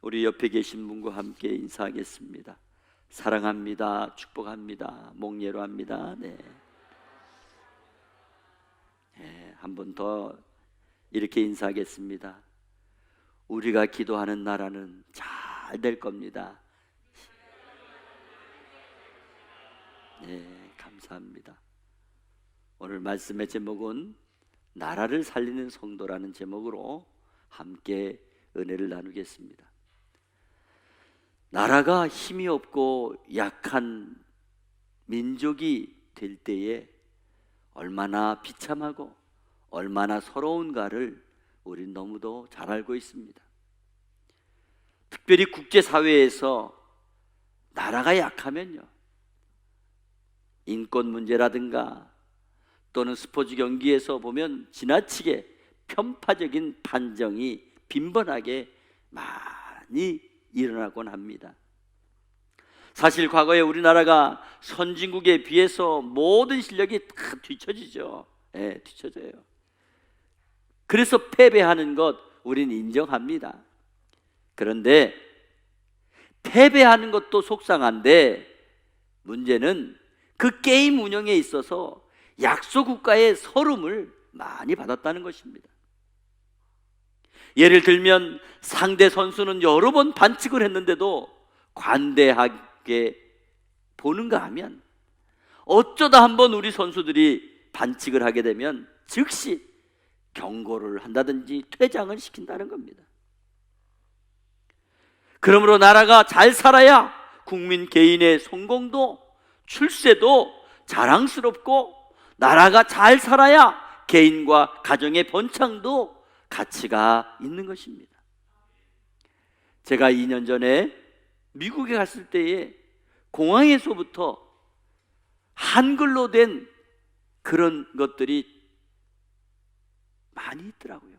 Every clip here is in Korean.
우리 옆에 계신 분과 함께 인사하겠습니다. 사랑합니다. 축복합니다. 목례로 합니다. 네. 한 번 더 이렇게 인사하겠습니다. 우리가 기도하는 나라는 잘 될 겁니다. 네, 감사합니다. 오늘 말씀의 제목은 나라를 살리는 성도라는 제목으로 함께 은혜를 나누겠습니다. 나라가 힘이 없고 약한 민족이 될 때에 얼마나 비참하고 얼마나 서러운가를 우린 너무도 잘 알고 있습니다. 특별히 국제사회에서 나라가 약하면요, 인권 문제라든가 또는 스포츠 경기에서 보면 지나치게 편파적인 판정이 빈번하게 많이 일어나곤 합니다. 사실 과거에 우리나라가 선진국에 비해서 모든 실력이 다 뒤처지죠. 뒤처져요. 그래서 패배하는 것 우린 인정합니다. 그런데 패배하는 것도 속상한데 문제는 그 게임 운영에 있어서 약소국가의 서름을 많이 받았다는 것입니다. 예를 들면 상대 선수는 여러 번 반칙을 했는데도 관대하게 보는가 하면 어쩌다 한번 우리 선수들이 반칙을 하게 되면 즉시 경고를 한다든지 퇴장을 시킨다는 겁니다. 그러므로 나라가 잘 살아야 국민 개인의 성공도 출세도 자랑스럽고, 나라가 잘 살아야 개인과 가정의 번창도 가치가 있는 것입니다. 제가 2년 전에 미국에 갔을 때에 공항에서부터 한글로 된 그런 것들이 많이 있더라고요.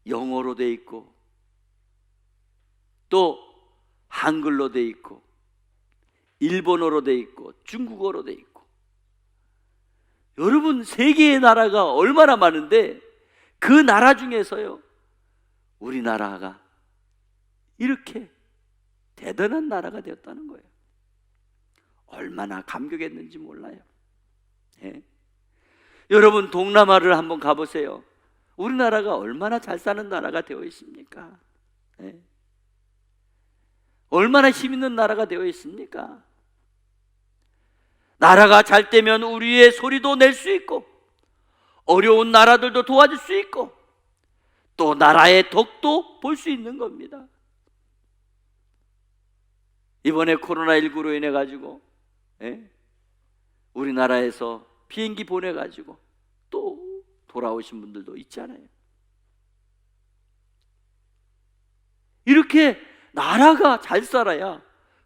영어로 돼 있고 또 한글로 돼 있고 일본어로 돼 있고 중국어로 돼 있고. 여러분, 세계의 나라가 얼마나 많은데 그 나라 중에서요, 우리나라가 이렇게 대단한 나라가 되었다는 거예요. 얼마나 감격했는지 몰라요. 여러분, 동남아를 한번 가보세요. 우리나라가 얼마나 잘 사는 나라가 되어 있습니까? 얼마나 힘 있는 나라가 되어 있습니까? 나라가 잘 되면 우리의 소리도 낼 수 있고, 어려운 나라들도 도와줄 수 있고, 또 나라의 덕도 볼 수 있는 겁니다. 이번에 코로나19로 인해 가지고 우리나라에서 비행기 보내 가지고 또 돌아오신 분들도 있잖아요. 이렇게 나라가 잘 살아야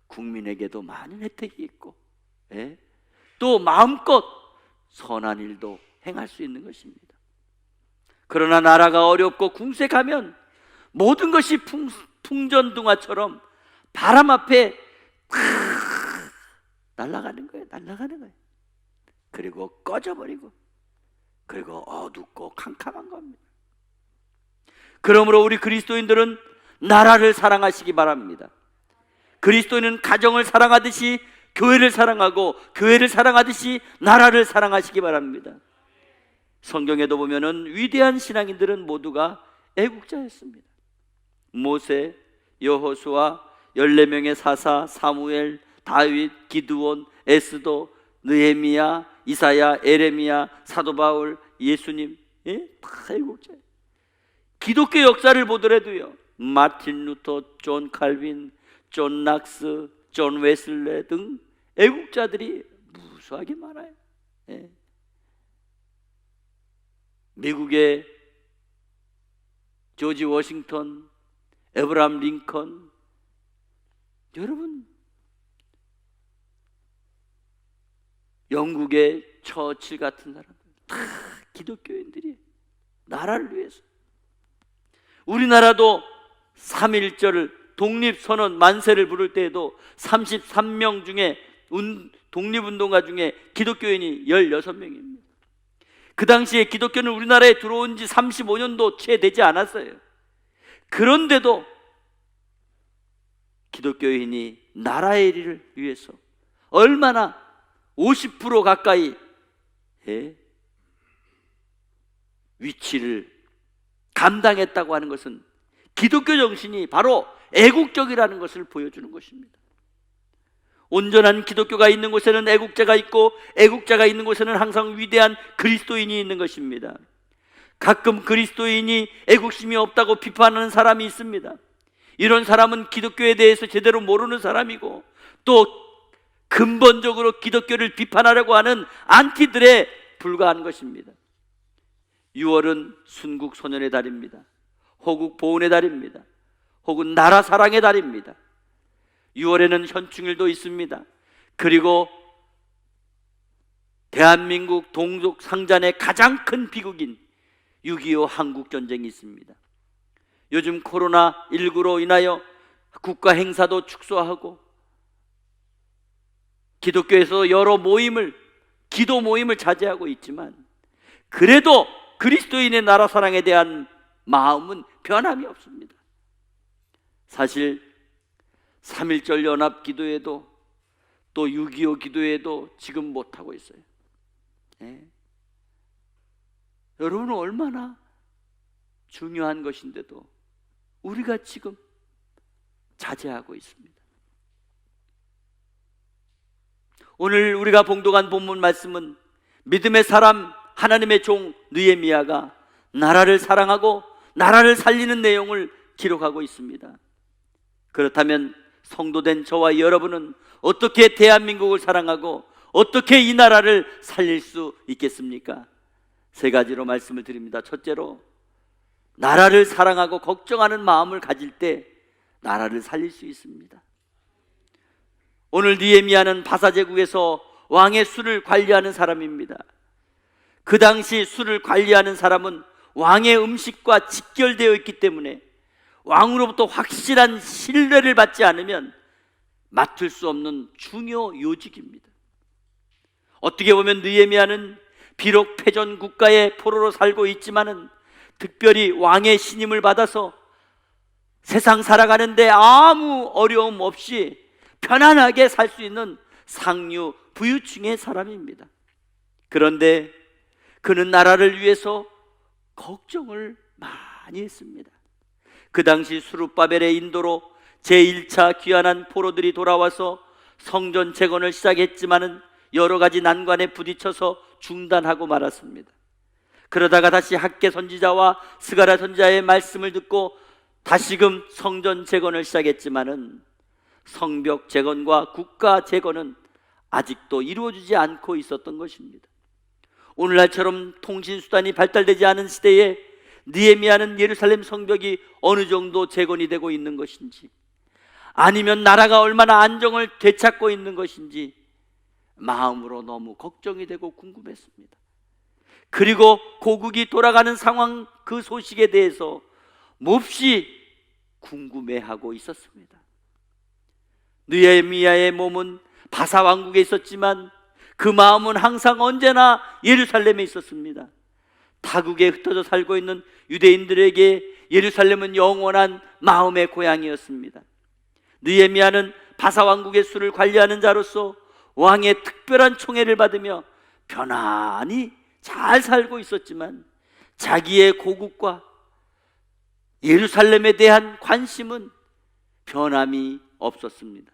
국민에게도 많은 혜택이 있고, 또 마음껏 선한 일도 행할 수 있는 것입니다. 그러나 나라가 어렵고 궁색하면 모든 것이 풍전등화처럼 바람 앞에 날아가는 거예요. 그리고 꺼져버리고, 그리고 어둡고 캄캄한 겁니다. 그러므로 우리 그리스도인들은 나라를 사랑하시기 바랍니다. 그리스도인은 가정을 사랑하듯이 교회를 사랑하고, 교회를 사랑하듯이 나라를 사랑하시기 바랍니다. 성경에도 보면은 위대한 신앙인들은 모두가 애국자였습니다. 모세, 여호수아, 14명의 사사, 사무엘, 다윗, 기드온, 에스도, 느헤미야, 이사야, 에레미야, 사도 바울, 예수님, 다 애국자예요. 기독교 역사를 보더라도요, 마틴 루터, 존 칼빈, 존 낙스, 존 웨슬레 등 애국자들이 무수하게 많아요. 미국의 조지 워싱턴, 에브라함 링컨, 여러분, 영국의 처칠 같은 사람들 다 기독교인들이 나라를 위해서. 우리나라도 3.1절 독립선언 만세를 부를 때에도 33명 중에 독립운동가 중에 기독교인이 16명입니다. 그 당시에 기독교는 우리나라에 들어온 지 35년도 채 되지 않았어요. 그런데도 기독교인이 나라의 일을 위해서 얼마나 50% 가까이 위치를 감당했다고 하는 것은 기독교 정신이 바로 애국적이라는 것을 보여주는 것입니다. 온전한 기독교가 있는 곳에는 애국자가 있고, 애국자가 있는 곳에는 항상 위대한 그리스도인이 있는 것입니다. 가끔 그리스도인이 애국심이 없다고 비판하는 사람이 있습니다. 이런 사람은 기독교에 대해서 제대로 모르는 사람이고, 또 근본적으로 기독교를 비판하려고 하는 안티들에 불과한 것입니다. 6월은 순국 소년의 달입니다. 호국 보훈의 달입니다. 혹은 나라 사랑의 달입니다. 6월에는 현충일도 있습니다. 그리고 대한민국 동족 상잔의 가장 큰 비극인 6.25 한국전쟁이 있습니다. 요즘 코로나19로 인하여 국가 행사도 축소하고, 기독교에서 여러 기도 모임을 자제하고 있지만, 그래도 그리스도인의 나라 사랑에 대한 마음은 변함이 없습니다. 사실 3.1절 연합 기도에도, 또 6.25 기도에도 지금 못하고 있어요. 여러분은 얼마나 중요한 것인데도 우리가 지금 자제하고 있습니다. 오늘 우리가 봉독한 본문 말씀은 믿음의 사람 하나님의 종 느헤미야가 나라를 사랑하고 나라를 살리는 내용을 기록하고 있습니다. 그렇다면 성도된 저와 여러분은 어떻게 대한민국을 사랑하고 어떻게 이 나라를 살릴 수 있겠습니까? 세 가지로 말씀을 드립니다. 첫째로, 나라를 사랑하고 걱정하는 마음을 가질 때 나라를 살릴 수 있습니다. 오늘 느헤미야는 바사제국에서 왕의 술을 관리하는 사람입니다. 그 당시 술을 관리하는 사람은 왕의 음식과 직결되어 있기 때문에 왕으로부터 확실한 신뢰를 받지 않으면 맡을 수 없는 중요 요직입니다. 어떻게 보면 느헤미야는 비록 패전 국가의 포로로 살고 있지만은 특별히 왕의 신임을 받아서 세상 살아가는데 아무 어려움 없이 편안하게 살 수 있는 상류 부유층의 사람입니다. 그런데 그는 나라를 위해서 걱정을 많이 했습니다. 그 당시 수룹바벨의 인도로 제1차 귀환한 포로들이 돌아와서 성전 재건을 시작했지만은 여러 가지 난관에 부딪혀서 중단하고 말았습니다. 그러다가 다시 학개 선지자와 스가랴 선지자의 말씀을 듣고 다시금 성전 재건을 시작했지만은 성벽 재건과 국가 재건은 아직도 이루어지지 않고 있었던 것입니다. 오늘날처럼 통신수단이 발달되지 않은 시대에 느헤미야는 예루살렘 성벽이 어느 정도 재건이 되고 있는 것인지, 아니면 나라가 얼마나 안정을 되찾고 있는 것인지 마음으로 너무 걱정이 되고 궁금했습니다. 그리고 고국이 돌아가는 상황, 그 소식에 대해서 몹시 궁금해하고 있었습니다. 느헤미야의 몸은 바사 왕국에 있었지만 그 마음은 항상 언제나 예루살렘에 있었습니다. 타국에 흩어져 살고 있는 유대인들에게 예루살렘은 영원한 마음의 고향이었습니다. 느헤미야는 바사 왕국의 수를 관리하는 자로서 왕의 특별한 총애를 받으며 편안히 잘 살고 있었지만 자기의 고국과 예루살렘에 대한 관심은 변함이 없었습니다.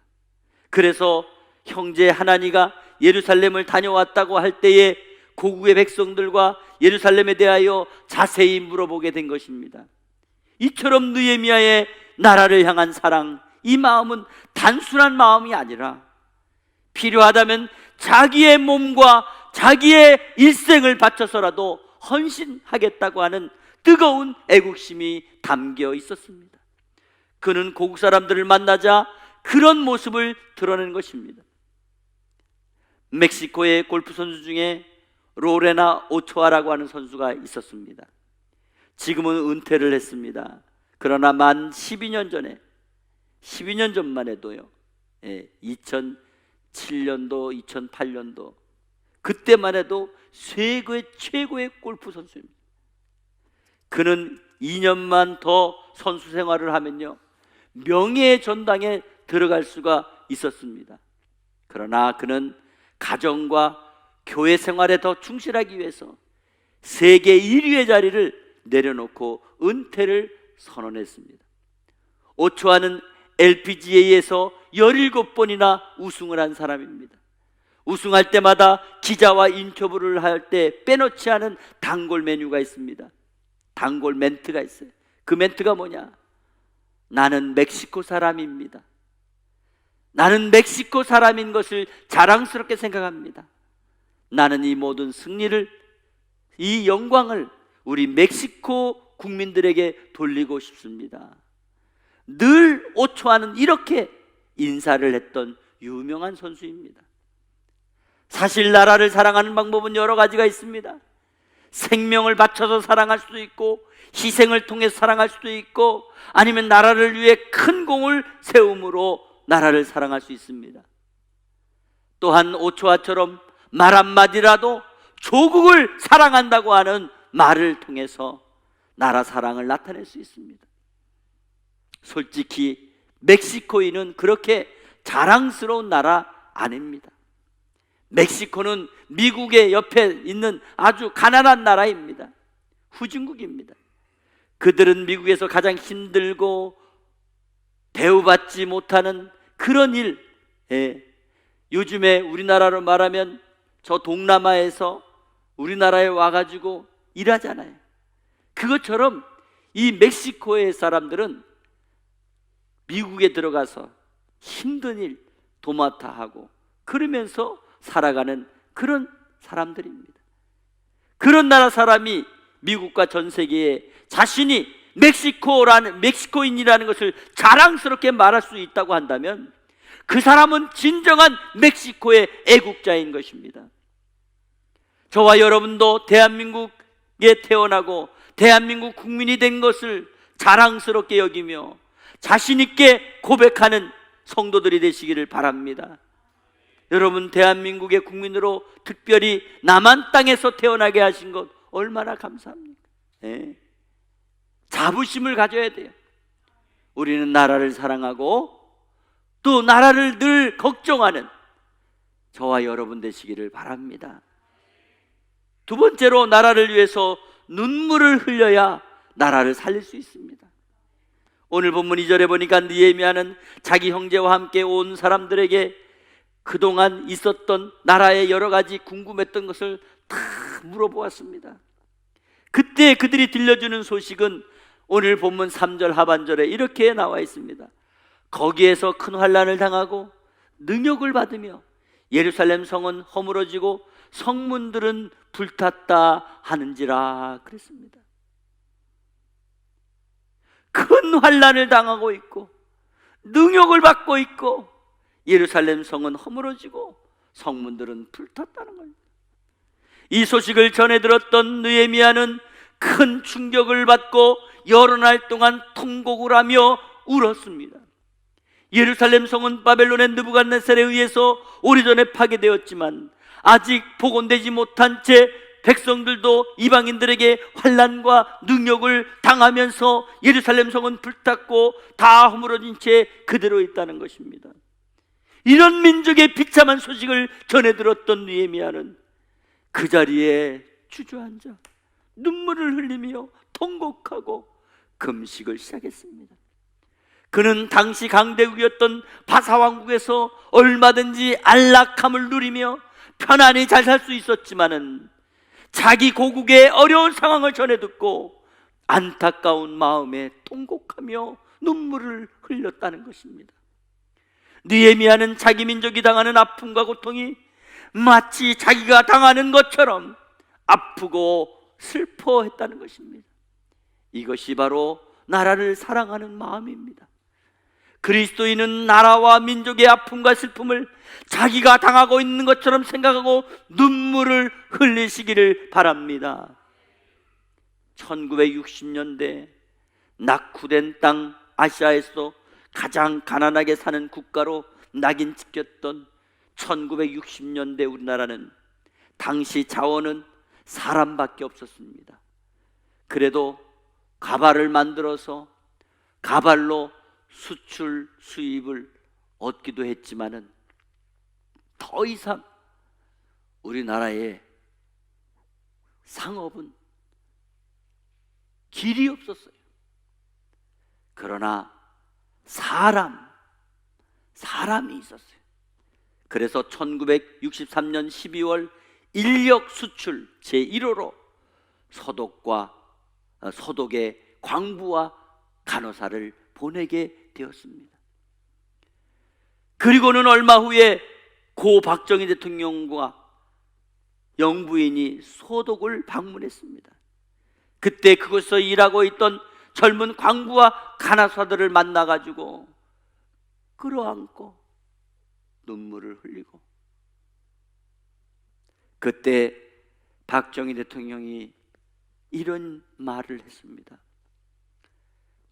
그래서 형제 하나니가 예루살렘을 다녀왔다고 할 때에 고국의 백성들과 예루살렘에 대하여 자세히 물어보게 된 것입니다. 이처럼 느헤미야의 나라를 향한 사랑, 이 마음은 단순한 마음이 아니라 필요하다면 자기의 몸과 자기의 일생을 바쳐서라도 헌신하겠다고 하는 뜨거운 애국심이 담겨 있었습니다. 그는 고국 사람들을 만나자 그런 모습을 드러낸 것입니다. 멕시코의 골프 선수 중에 로레나 오초아라고 하는 선수가 있었습니다. 지금은 은퇴를 했습니다. 그러나 만 12년 전만 해도요, 2007년도, 2008년도 그때만 해도 세계 최고의 골프 선수입니다. 그는 2년만 더 선수 생활을 하면요, 명예의 전당에 들어갈 수가 있었습니다. 그러나 그는 가정과 교회 생활에 더 충실하기 위해서 세계 1위의 자리를 내려놓고 은퇴를 선언했습니다. 오초아는 LPGA에서 17번이나 우승을 한 사람입니다. 우승할 때마다 기자와 인터뷰를 할 때 빼놓지 않은 단골 메뉴가 있습니다. 단골 멘트가 있어요. 그 멘트가 뭐냐? 나는 멕시코 사람입니다. 나는 멕시코 사람인 것을 자랑스럽게 생각합니다. 나는 이 모든 승리를, 이 영광을 우리 멕시코 국민들에게 돌리고 싶습니다. 늘 오초아는 이렇게 인사를 했던 유명한 선수입니다. 사실 나라를 사랑하는 방법은 여러 가지가 있습니다. 생명을 바쳐서 사랑할 수도 있고, 희생을 통해 사랑할 수도 있고, 아니면 나라를 위해 큰 공을 세움으로 나라를 사랑할 수 있습니다. 또한 오초아처럼 말 한마디라도 조국을 사랑한다고 하는 말을 통해서 나라 사랑을 나타낼 수 있습니다. 솔직히 멕시코인은 그렇게 자랑스러운 나라 아닙니다. 멕시코는 미국의 옆에 있는 아주 가난한 나라입니다. 후진국입니다. 그들은 미국에서 가장 힘들고 대우받지 못하는 그런 일, 요즘에 우리나라로 말하면 저 동남아에서 우리나라에 와가지고 일하잖아요. 그것처럼 이 멕시코의 사람들은 미국에 들어가서 힘든 일 도맡아 하고 그러면서 살아가는 그런 사람들입니다. 그런 나라 사람이 미국과 전 세계에 자신이 멕시코인이라는 것을 자랑스럽게 말할 수 있다고 한다면 그 사람은 진정한 멕시코의 애국자인 것입니다. 저와 여러분도 대한민국에 태어나고 대한민국 국민이 된 것을 자랑스럽게 여기며 자신 있게 고백하는 성도들이 되시기를 바랍니다. 여러분, 대한민국의 국민으로 특별히 남한 땅에서 태어나게 하신 것 얼마나 감사합니까? 자부심을 가져야 돼요. 우리는 나라를 사랑하고 또 나라를 늘 걱정하는 저와 여러분 되시기를 바랍니다. 두 번째로, 나라를 위해서 눈물을 흘려야 나라를 살릴 수 있습니다. 오늘 본문 2절에 보니까 느헤미야는 자기 형제와 함께 온 사람들에게 그동안 있었던 나라의 여러 가지 궁금했던 것을 다 물어보았습니다. 그때 그들이 들려주는 소식은 오늘 본문 3절 하반절에 이렇게 나와 있습니다. 거기에서 큰 환난을 당하고 능욕을 받으며 예루살렘 성은 허물어지고 성문들은 불탔다 하는지라 그랬습니다. 큰 환난을 당하고 있고 능욕을 받고 있고 예루살렘 성은 허물어지고 성문들은 불탔다는 겁니다. 이 소식을 전해 들었던 느헤미야는 큰 충격을 받고 여러 날 동안 통곡을 하며 울었습니다. 예루살렘 성은 바벨론의 느부갓네살에 의해서 오래전에 파괴되었지만 아직 복원되지 못한 채 백성들도 이방인들에게 환난과 능욕을 당하면서 예루살렘 성은 불탔고 다 허물어진 채 그대로 있다는 것입니다. 이런 민족의 비참한 소식을 전해 들었던 느헤미야는 그 자리에 주저앉아 눈물을 흘리며 통곡하고 금식을 시작했습니다. 그는 당시 강대국이었던 바사왕국에서 얼마든지 안락함을 누리며 편안히 잘 살 수 있었지만은 자기 고국의 어려운 상황을 전해 듣고 안타까운 마음에 통곡하며 눈물을 흘렸다는 것입니다. 느헤미야는 자기 민족이 당하는 아픔과 고통이 마치 자기가 당하는 것처럼 아프고 슬퍼했다는 것입니다. 이것이 바로 나라를 사랑하는 마음입니다. 그리스도인은 나라와 민족의 아픔과 슬픔을 자기가 당하고 있는 것처럼 생각하고 눈물을 흘리시기를 바랍니다. 1960년대 낙후된 땅 아시아에서 가장 가난하게 사는 국가로 낙인 찍혔던 1960년대 우리나라는 당시 자원은 사람밖에 없었습니다. 그래도 가발을 만들어서 가발로 수출 수입을 얻기도 했지만은 더 이상 우리나라의 상업은 길이 없었어요. 그러나 사람이 있었어요. 그래서 1963년 12월 인력 수출 제1호로 서독에 광부와 간호사를 보내게 되었습니다. 그리고는 얼마 후에 고 박정희 대통령과 영부인이 소독을 방문했습니다. 그때 그곳에서 일하고 있던 젊은 광부와 간호사들을 만나가지고 끌어안고 눈물을 흘리고, 그때 박정희 대통령이 이런 말을 했습니다.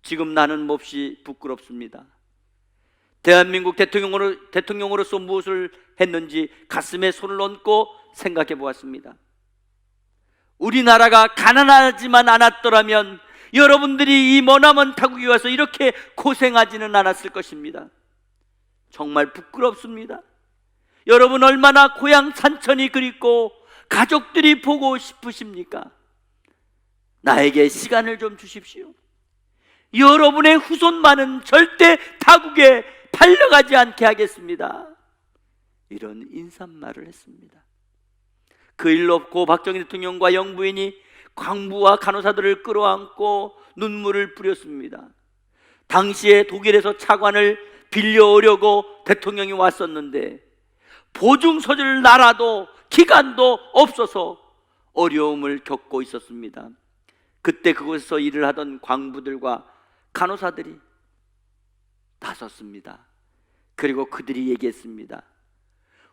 지금 나는 몹시 부끄럽습니다. 대한민국 대통령으로서 무엇을 했는지 가슴에 손을 얹고 생각해 보았습니다. 우리나라가 가난하지만 않았더라면 여러분들이 이 머나먼 타국에 와서 이렇게 고생하지는 않았을 것입니다. 정말 부끄럽습니다. 여러분 얼마나 고향 산천이 그립고 가족들이 보고 싶으십니까? 나에게 시간을 좀 주십시오. 여러분의 후손만은 절대 타국에 팔려가지 않게 하겠습니다. 이런 인사말을 했습니다. 그 일로 고 박정희 대통령과 영부인이 광부와 간호사들을 끌어안고 눈물을 뿌렸습니다. 당시에 독일에서 차관을 빌려오려고 대통령이 왔었는데 보증 서줄 나라도 기간도 없어서 어려움을 겪고 있었습니다. 그때 그곳에서 일을 하던 광부들과 간호사들이 나섰습니다. 그리고 그들이 얘기했습니다.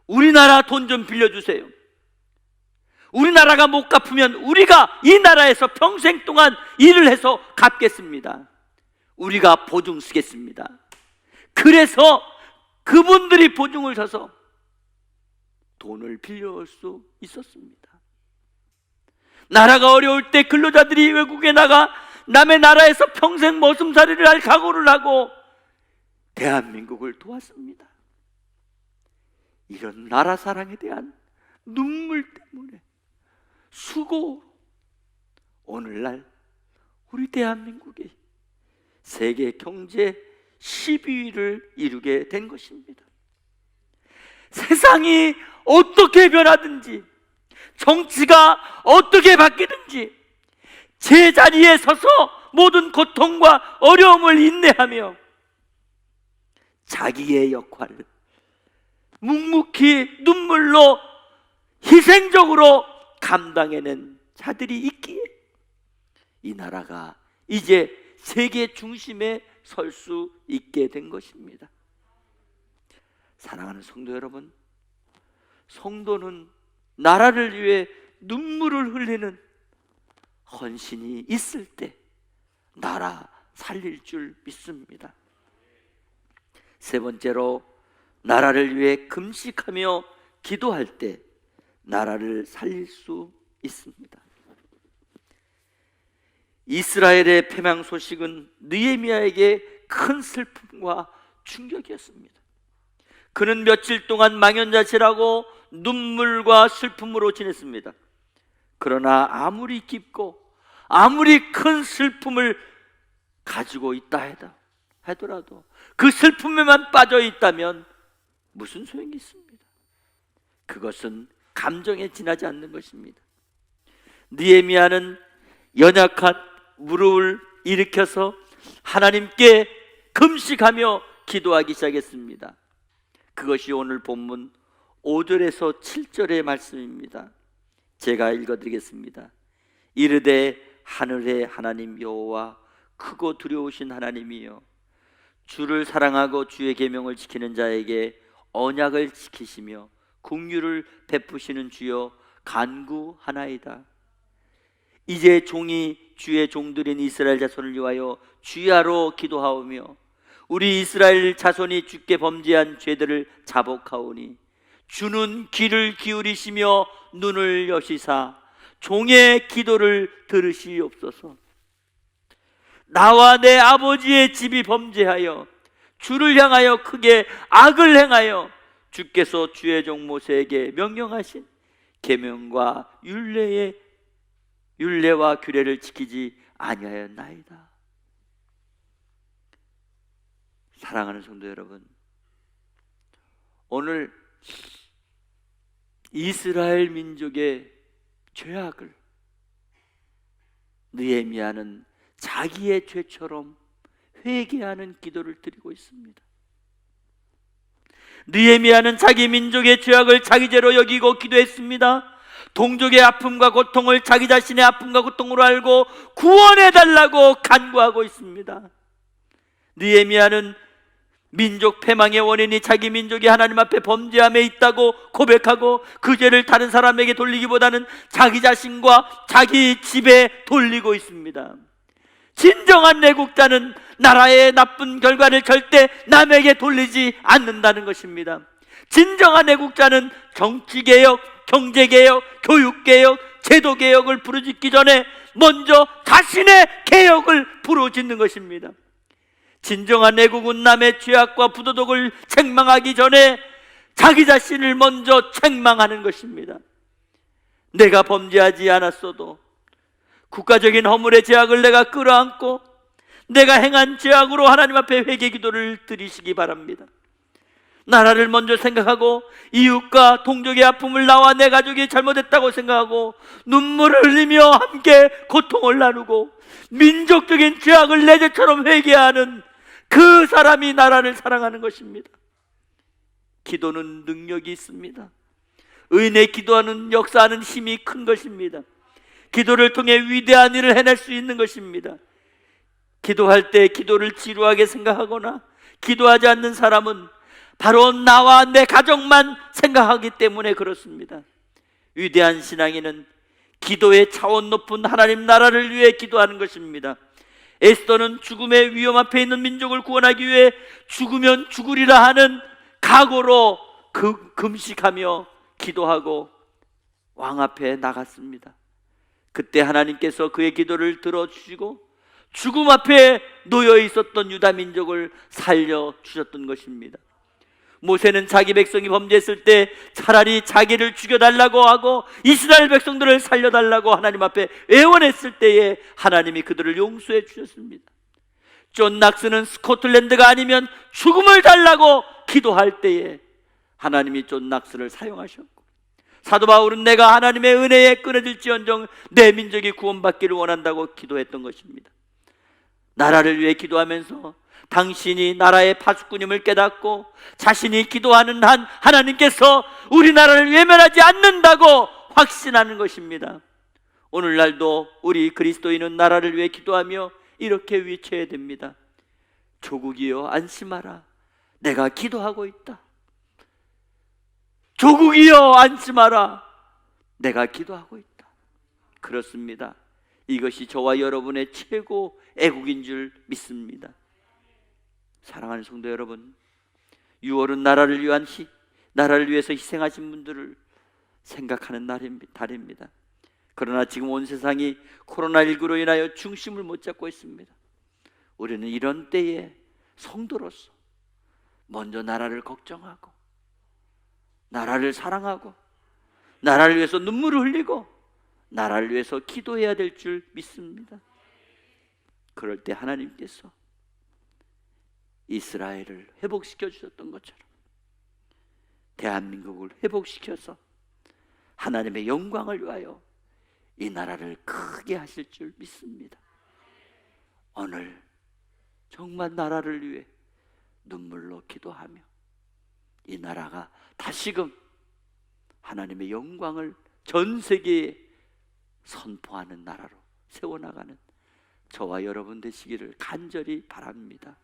우리나라 돈 좀 빌려주세요. 우리나라가 못 갚으면 우리가 이 나라에서 평생 동안 일을 해서 갚겠습니다. 우리가 보증 쓰겠습니다. 그래서 그분들이 보증을 서서 돈을 빌려올 수 있었습니다. 나라가 어려울 때 근로자들이 외국에 나가 남의 나라에서 평생 머슴살이를 할 각오를 하고 대한민국을 도왔습니다. 이런 나라 사랑에 대한 눈물 때문에 수고로 오늘날 우리 대한민국이 세계 경제 10위를 이루게 된 것입니다. 세상이 어떻게 변하든지, 정치가 어떻게 바뀌든지 제자리에 서서 모든 고통과 어려움을 인내하며 자기의 역할을 묵묵히 눈물로 희생적으로 감당해낸 자들이 있기에 이 나라가 이제 세계 중심에 설 수 있게 된 것입니다. 사랑하는 성도 여러분, 성도는 나라를 위해 눈물을 흘리는 헌신이 있을 때 나라 살릴 줄 믿습니다. 세 번째로, 나라를 위해 금식하며 기도할 때 나라를 살릴 수 있습니다. 이스라엘의 패망 소식은 느헤미야에게 큰 슬픔과 충격이었습니다. 그는 며칠 동안 망연자실하고 눈물과 슬픔으로 지냈습니다. 그러나 아무리 깊고 아무리 큰 슬픔을 가지고 있다 하더라도 그 슬픔에만 빠져 있다면 무슨 소용이 있습니다. 그것은 감정에 지나지 않는 것입니다. 느헤미야는 연약한 무릎을 일으켜서 하나님께 금식하며 기도하기 시작했습니다. 그것이 오늘 본문 5절에서 7절의 말씀입니다. 제가 읽어드리겠습니다. 이르되 하늘의 하나님 여호와 크고 두려우신 하나님이여, 주를 사랑하고 주의 계명을 지키는 자에게 언약을 지키시며 긍휼을 베푸시는 주여 간구하나이다. 이제 종이 주의 종들인 이스라엘 자손을 위하여 주야로 기도하오며 우리 이스라엘 자손이 주께 범죄한 죄들을 자복하오니 주는 귀를 기울이시며 눈을 여시사 종의 기도를 들으시옵소서. 나와 내 아버지의 집이 범죄하여 주를 향하여 크게 악을 행하여 주께서 주의 종 모세에게 명령하신 계명과 율례와 규례를 지키지 아니하였나이다. 사랑하는 성도 여러분, 오늘 이스라엘 민족의 죄악을 느헤미야는 자기의 죄처럼 회개하는 기도를 드리고 있습니다. 느헤미야는 자기 민족의 죄악을 자기 죄로 여기고 기도했습니다. 동족의 아픔과 고통을 자기 자신의 아픔과 고통으로 알고 구원해달라고 간구하고 있습니다. 느헤미야는 민족 패망의 원인이 자기 민족이 하나님 앞에 범죄함에 있다고 고백하고 그 죄를 다른 사람에게 돌리기보다는 자기 자신과 자기 집에 돌리고 있습니다. 진정한 애국자는 나라의 나쁜 결과를 절대 남에게 돌리지 않는다는 것입니다. 진정한 애국자는 정치개혁, 경제개혁, 교육개혁, 제도개혁을 부르짖기 전에 먼저 자신의 개혁을 부르짖는 것입니다. 진정한 애국은 남의 죄악과 부도덕을 책망하기 전에 자기 자신을 먼저 책망하는 것입니다. 내가 범죄하지 않았어도 국가적인 허물의 죄악을 내가 끌어안고 내가 행한 죄악으로 하나님 앞에 회개 기도를 드리시기 바랍니다. 나라를 먼저 생각하고 이웃과 동족의 아픔을 나와 내 가족이 잘못했다고 생각하고 눈물을 흘리며 함께 고통을 나누고 민족적인 죄악을 내 죄처럼 회개하는 그 사람이 나라를 사랑하는 것입니다. 기도는 능력이 있습니다. 의인의 기도하는 역사하는 힘이 큰 것입니다. 기도를 통해 위대한 일을 해낼 수 있는 것입니다. 기도할 때 기도를 지루하게 생각하거나 기도하지 않는 사람은 바로 나와 내 가족만 생각하기 때문에 그렇습니다. 위대한 신앙인은 기도의 차원 높은 하나님 나라를 위해 기도하는 것입니다. 에스더는 죽음의 위험 앞에 있는 민족을 구원하기 위해 죽으면 죽으리라 하는 각오로 금식하며 기도하고 왕 앞에 나갔습니다. 그때 하나님께서 그의 기도를 들어주시고 죽음 앞에 놓여 있었던 유다 민족을 살려주셨던 것입니다. 모세는 자기 백성이 범죄했을 때 차라리 자기를 죽여달라고 하고 이스라엘 백성들을 살려달라고 하나님 앞에 애원했을 때에 하나님이 그들을 용서해 주셨습니다. 존 낙스는 스코틀랜드가 아니면 죽음을 달라고 기도할 때에 하나님이 존 낙스를 사용하셨고, 사도 바울은 내가 하나님의 은혜에 끊어질지언정 내 민족이 구원받기를 원한다고 기도했던 것입니다. 나라를 위해 기도하면서 당신이 나라의 파수꾼임을 깨닫고 자신이 기도하는 한 하나님께서 우리나라를 외면하지 않는다고 확신하는 것입니다. 오늘날도 우리 그리스도인은 나라를 위해 기도하며 이렇게 외쳐야 됩니다. 조국이여 안심하라, 내가 기도하고 있다. 조국이여 안심하라, 내가 기도하고 있다. 그렇습니다. 이것이 저와 여러분의 최고 애국인 줄 믿습니다. 사랑하는 성도 여러분, 6월은 나라를 위해서 희생하신 분들을 생각하는 달입니다. 그러나 지금 온 세상이 코로나19로 인하여 중심을 못 잡고 있습니다. 우리는 이런 때에 성도로서 먼저 나라를 걱정하고 나라를 사랑하고 나라를 위해서 눈물을 흘리고 나라를 위해서 기도해야 될 줄 믿습니다. 그럴 때 하나님께서 이스라엘을 회복시켜 주셨던 것처럼 대한민국을 회복시켜서 하나님의 영광을 위하여 이 나라를 크게 하실 줄 믿습니다. 오늘 정말 나라를 위해 눈물로 기도하며 이 나라가 다시금 하나님의 영광을 전 세계에 선포하는 나라로 세워나가는 저와 여러분 되시기를 간절히 바랍니다.